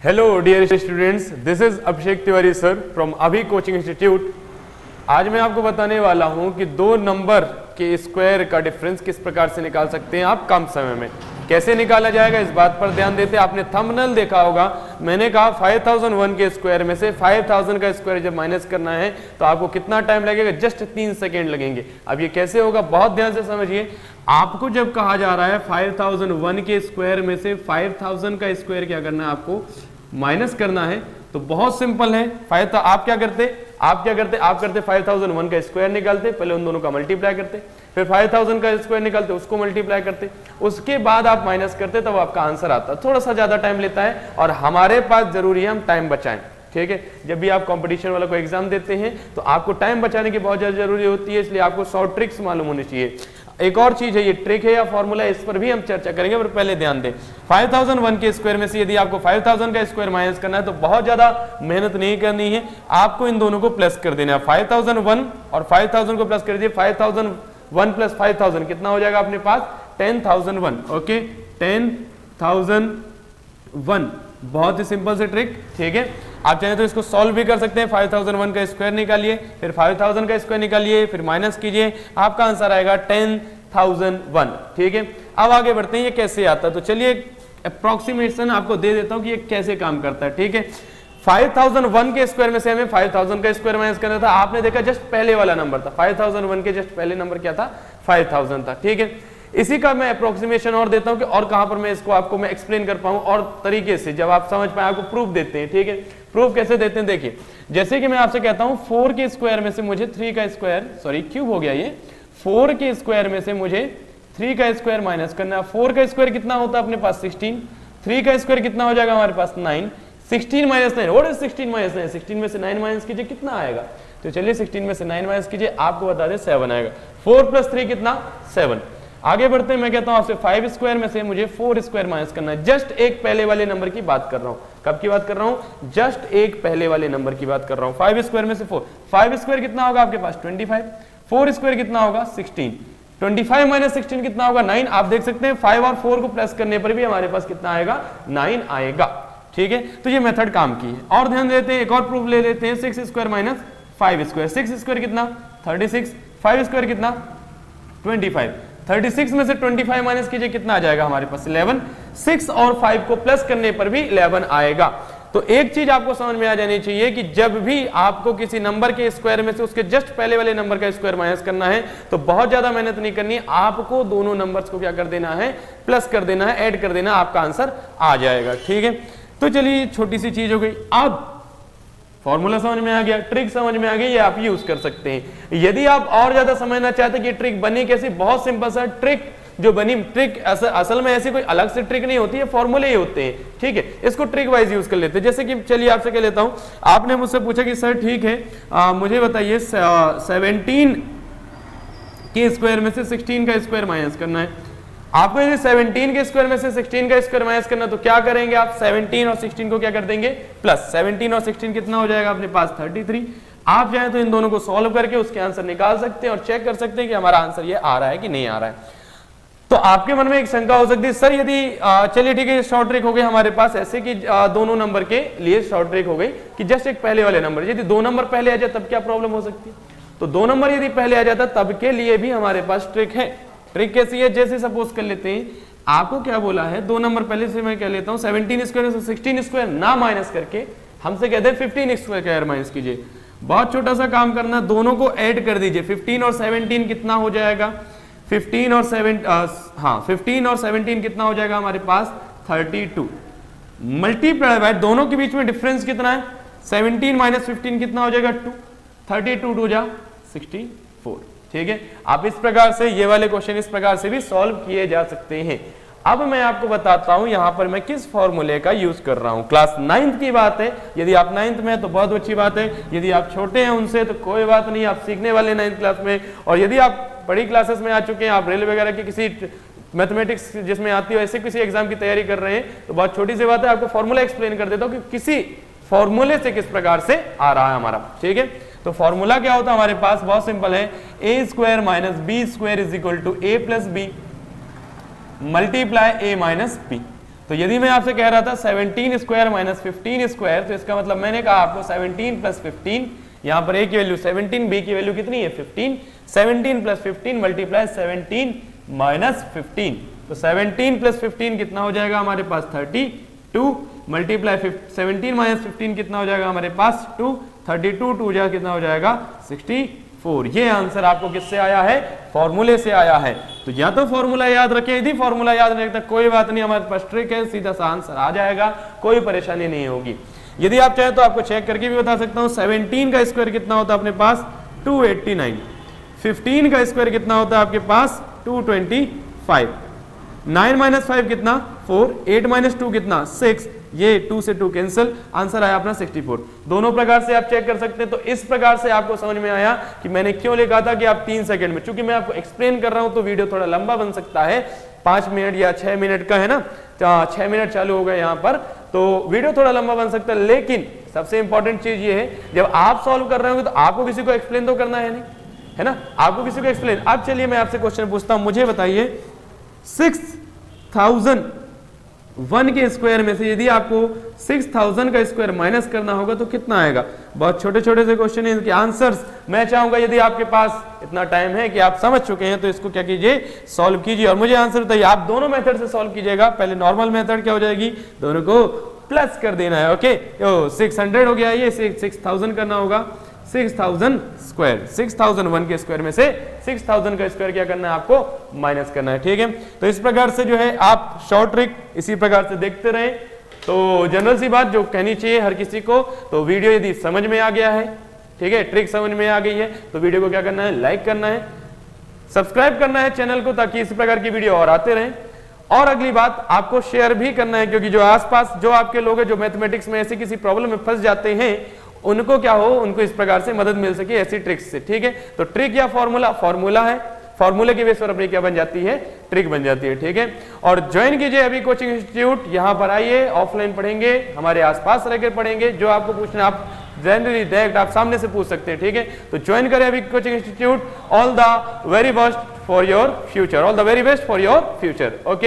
Hello dear students, this is Abhishek Tiwari sir from Abhi coaching institute. आज मैं आपको बताने वाला हूं कि दो नंबर के स्क्वायर का डिफरेंस किस प्रकार से निकाल सकते हैं आप कम समय में। कैसे निकाला जाएगा इस बात पर ध्यान देते हैं। आपने थंबनेल देखा होगा, मैंने कहा 5001 के स्क्वायर में से 5000 का स्क्वायर जब माइनस करना है तो आपको कितना टाइम लगेगा, जस्ट 3 सेकेंड लगेंगे। अब ये कैसे होगा बहुत ध्यान से समझिए। आपको जब कहा जा रहा है 5001 के स्क्वायर में से 5000 का स्क्वायर क्या करना है, आपको माइनस करना है, तो बहुत सिंपल है। आप क्या करते 5001 का स्क्वायर निकालते, पहले उन दोनों का मल्टीप्लाई करते, फिर 5000 का स्क्वायर निकालते, उसको मल्टीप्लाई करते, उसके बाद आप माइनस करते, तब आपका आंसर आता। थोड़ा सा ज्यादा टाइम लेता है और हमारे पास जरूरी है हम टाइम बचाएं। ठीक है, जब भी आप कंपटीशन वाला को एग्जाम देते हैं तो आपको टाइम बचाने की बहुत ज्यादा जरूरी होती है, इसलिए आपको शॉर्ट ट्रिक्स मालूम होनी चाहिए। एक और चीज है, ये ट्रिक है या फॉर्मूला है, इस पर भी हम चर्चा करेंगे, पर पहले ध्यान दें 5001 के स्क्वायर में से यदि आपको 5000 का स्क्वायर माइनस करना है तो बहुत ज्यादा मेहनत नहीं करनी है, आपको इन दोनों को प्लस कर देना है। 5001 और 5000 को प्लस कर दीजिए, 5001 प्लस 5000 कितना हो जाएगा अपने पास 10001। ओके, 10001, बहुत ही सिंपल से ट्रिक। ठीक है, आप चाहें तो इसको सॉल्व भी कर सकते हैं। 5001 का स्क्वायर निकालिए, फिर 5000 का स्क्वायर निकालिए, फिर माइनस कीजिए, आपका आंसर आएगा 10001। ठीक है, अब आगे बढ़ते हैं, ये कैसे आता है तो चलिए अप्रोक्सीमेशन आपको दे देता हूं कि ये कैसे काम करता है। ठीक है, 5001 के स्क्वायर में से हमें 5000 का स्क्वायर माइनस करना था। आपने देखा जस्ट पहले वाला नंबर था, 5001 के जस्ट पहले नंबर क्या था, 5000 था। ठीक है, इसी का मैं अप्रोक्सीमेशन और देता हूं कि और कहां पर मैं इसको आपको मैं एक्सप्लेन कर पाऊं और तरीके से, जब आप समझ पाए आपको प्रूफ देते हैं। ठीक है, प्रूफ कैसे देते हैं देखिए, जैसे कि मैं आपसे कहता हूं 4 के स्क्वायर में से मुझे 3 का स्क्वायर, सॉरी क्यूब हो गया ये, 4 के स्क्वायर में से मुझे 3 का स्क्वायर माइनस करना है। 4 का स्क्वायर कितना होता है अपने पास 16, 3 का स्क्वायर कितना हो जाएगा हमारे पास 9, 16 माइनस 9, व्हाट इज 16 माइनस 9, 16 में से 9 माइनस कीजिए कितना आएगा, तो चलिए 16 में से 9 माइनस कीजिए, आपको बता दें 7 आएगा। 4 प्लस 3 कितना 7। आगे बढ़ते हैं, मैं कहता हूं आपसे 5 स्क्वायर में से मुझे 4 स्क्वायर माइनस करना है। जस्ट एक पहले वाले नंबर की बात कर रहा हूं, कब की बात कर रहा हूं, जस्ट एक पहले वाले नंबर की बात कर रहा हूं। 5 स्क्वायर में से 4, 5 स्क्वायर कितना होगा आपके पास 25, 4 स्क्वायर कितना होगा 16, 25 माइनस 16 कितना होगा 9। आप देख सकते हैं 5 और 4 को प्लस करने पर भी हमारे पास कितना आएगा 9 आएगा। ठीक है, तो ये मेथड काम की है। और ध्यान देते हैं, एक और प्रूफ ले लेते हैं, 6 स्क्वायर माइनस 5 स्क्वायर, 6 स्क्वायर कितना 36, 5 स्क्वायर कितना 25, 36 में से 25 माइनस कीजिए कितना आ जाएगा हमारे पास 11, 6 और 5 को प्लस करने पर भी 11 आएगा। तो एक चीज आपको समझ में आ जानी चाहिए कि जब भी आपको किसी नंबर के स्क्वायर में से उसके जस्ट पहले वाले नंबर का स्क्वायर माइनस करना है तो बहुत ज्यादा मेहनत नहीं करनी है, आपको दोनों नंबर्स को क्या कर देना है, प्लस कर देना है, ऐड कर देना, आपका आंसर आ जाएगा। ठीक है, तो चलिए छोटी सी चीज हो गई। अब फॉर्मूला समझ में आ गया, ट्रिक समझ में आ गई, ये आप यूज कर सकते हैं। यदि आप और ज्यादा समझना चाहते हैं कि ट्रिक बनी कैसे, बहुत सिंपल सा ट्रिक जो बनी, ट्रिक असल में ऐसी कोई अलग से ट्रिक नहीं होती है, फॉर्मूले ही होते हैं। ठीक है, इसको ट्रिक वाइज यूज कर लेते हैं। जैसे कि चलिए आपसे कह लेता हूं, आपने मुझसे पूछा कि सर ठीक है मुझे बताइए 17 के स्क्वायर में से 16 का स्क्वायर माइनस करना है। आपको यदि 17 के स्क्वायर में से 16 का स्क्वायर माइनस करना तो क्या करेंगे आप, 17 और 16 को क्या कर देंगे प्लस, 17 और 16 कितना हो जाएगा अपने पास 33। आप चाहें तो इन दोनों को सॉल्व करके उसके आंसर निकाल सकते हैं और चेक कर सकते हैं कि हमारा आंसर ये आ रहा है कि नहीं आ रहा है। तो आपके मन में एक शंका हो सकती है, सर यदि चलिए ठीक है, शॉर्ट ट्रिक हो गई हमारे पास ऐसे कि दोनों नंबर के लिए शॉर्ट ट्रिक हो गई कि जस्ट एक पहले वाले नंबर, यदि 2 नंबर पहले आ जाए तब क्या प्रॉब्लम हो सकती है, तो 2 नंबर यदि पहले आ जाता तब के लिए भी हमारे पास ट्रिक है। ट्रिक कैसी है, जैसे सपोज कर लेते हैं आपको क्या बोला है, 2 नंबर पहले से मैं कह लेता हूं 17 स्क्वायर से 16 स्क्वायर ना माइनस करके हमसे कहते हैं 15 स्क्वायर माइनस कीजिए। बहुत छोटा सा काम करना, दोनों को ऐड कर दीजिए, 15 और 17 कितना हो जाएगा, 15 और 17 कितना हो जाएगा हमारे पास 32, मल्टीप्लाई बाय दोनों के बीच में डिफरेंस कितना है 17 माइनस 15 कितना हो जाएगा 2, 32 2 जा 64। ठीक है, आप इस प्रकार से ये वाले क्वेश्चन इस प्रकार से भी सॉल्व किए जा सकते हैं। अब मैं आपको बताता हूं यहां पर मैं किस फॉर्मूले का यूज कर रहा हूं। क्लास 9th की बात है, यदि आप 9th में है तो बहुत अच्छी बात है, यदि आप छोटे हैं उनसे तो कोई बात नहीं, आप सीखने वाले 9th क्लास में, और यदि आप बड़ी क्लासेस में आ चुके हैं, आप रेलवे वगैरह की किसी मैथमेटिक्स जिसमें आती हो ऐसे किसी एग्जाम की तैयारी कर रहे हैं तो बहुत छोटी सी बात है, आपको फॉर्मूला एक्सप्लेन कर देता हूं कि किसी फॉर्मूले से किस प्रकार से आ रहा है हमारा। ठीक है, तो फॉर्मूला क्या होता है हमारे पास, बहुत सिंपल है, a square minus b square is equal to a plus b multiply a minus b. तो यदि मैं आपसे कह रहा था 17 स्क्वायर माइनस 15 स्क्वायर, तो इसका मतलब मैंने कहा आपको 17 प्लस 15, यहाँ पर ए की वैल्यू 17, बी की वैल्यू कितनी है 15, 17 प्लस 15 मल्टीप्लाई 17 माइनस 15, तो 17 प्लस 15 कितना हो जाएगा हमारे पास 32 मल्टीप्लाई 17 माइनस 15 कितना हो जाएगा हमारे पास 2, 32 2 जा कितना हो जाएगा 64। ये आंसर आपको किससे आया है, फॉर्मूले से आया है। तो या तो फॉर्मूला याद रखें, यदि फॉर्मूला याद नहीं रखता कोई बात नहीं, हमारे पास ट्रिक है, सीधा सा आंसर आ जाएगा, कोई परेशानी नहीं होगी। यदि आप चाहें तो आपको चेक करके भी बता सकता हूं, 17 का स्क्वायर कितना होता है अपने पास 289, 15 का स्क्वायर कितना होता है आपके पास 225, 9 माइनस 5 कितना 4, 8 माइनस 2 कितना 6, ये 2 से 2 कैंसिल, आंसर आया अपना 64। दोनों प्रकार से आप चेक कर सकते हैं। तो इस प्रकार से आपको समझ में आया कि मैंने क्यों लिखा था कि आप 3 सेकंड में, चूंकि मैं आपको एक्सप्लेन कर रहा हूं तो वीडियो थोड़ा लंबा बन सकता है, 5 मिनट या 6 मिनट का है ना, 6 मिनट चालू हो गए यहाँ पर, तो वीडियो थोड़ा लंबा बन सकता है। लेकिन सबसे इंपॉर्टेंट चीज ये है, जब आप सॉल्व कर रहे होंगे तो आपको किसी को एक्सप्लेन तो करना है नहीं, है ना, आपको किसी को एक्सप्लेन। अब चलिए मैं आपसे क्वेश्चन पूछता हूं, मुझे बताइए 6001 के स्क्वायर में से यदि आपको 6000 का स्क्वायर माइनस करना होगा तो कितना आएगा। बहुत छोटे छोटे से क्वेश्चन है, इनके आंसर्स मैं चाहूंगा यदि आपके पास इतना टाइम है कि आप समझ चुके हैं तो इसको क्या कीजिए, सॉल्व कीजिए और मुझे आंसर बताइए। आप दोनों मेथड से सॉल्व कीजिएगा। पहले नॉर्मल मेथड क्या हो जाएगी, दोनों को प्लस कर देना है। ओके, 600 हो गया, ये 6000 करना होगा, 6000 स्क्वायर, 6001 के स्क्वायर में से 6000 का स्क्वायर क्या करना है आपको, माइनस करना है। ठीक है, तो इस प्रकार से जो है आप शॉर्ट ट्रिक इसी प्रकार से देखते रहें। तो जनरल सी बात जो कहनी चाहिए हर किसी को, तो वीडियो यदि समझ में आ गया है, ठीक है, ट्रिक समझ में आ गई है, तो वीडियो को क्या करना है, लाइक करना है, सब्सक्राइब करना है चैनल को, ताकि इस प्रकार की वीडियो और आते रहें। और अगली बात, आपको शेयर भी करना है, क्योंकि जो आसपास जो आपके लोग हैं जो मैथमेटिक्स में ऐसी किसी प्रॉब्लम में फंस जाते हैं, उनको क्या हो, उनको इस प्रकार से मदद मिल सके ऐसी ट्रिक्स से। ठीक है, तो ट्रिक या फॉर्मूला है, फॉर्मूले की बेस पर अपनी क्या बन जाती है, ट्रिक बन जाती है। ठीक है, और ज्वाइन कीजिए अभी कोचिंग इंस्टीट्यूट, यहां पर आइए, ऑफलाइन पढ़ेंगे, हमारे आसपास रहकर पढ़ेंगे, जो आपको पूछना आप जनरली डायरेक्ट आप सामने से पूछ सकते हैं। ठीक है, तो ज्वाइन करें अभी coaching institute. All the very best for your future, all the very best for your future. Okay.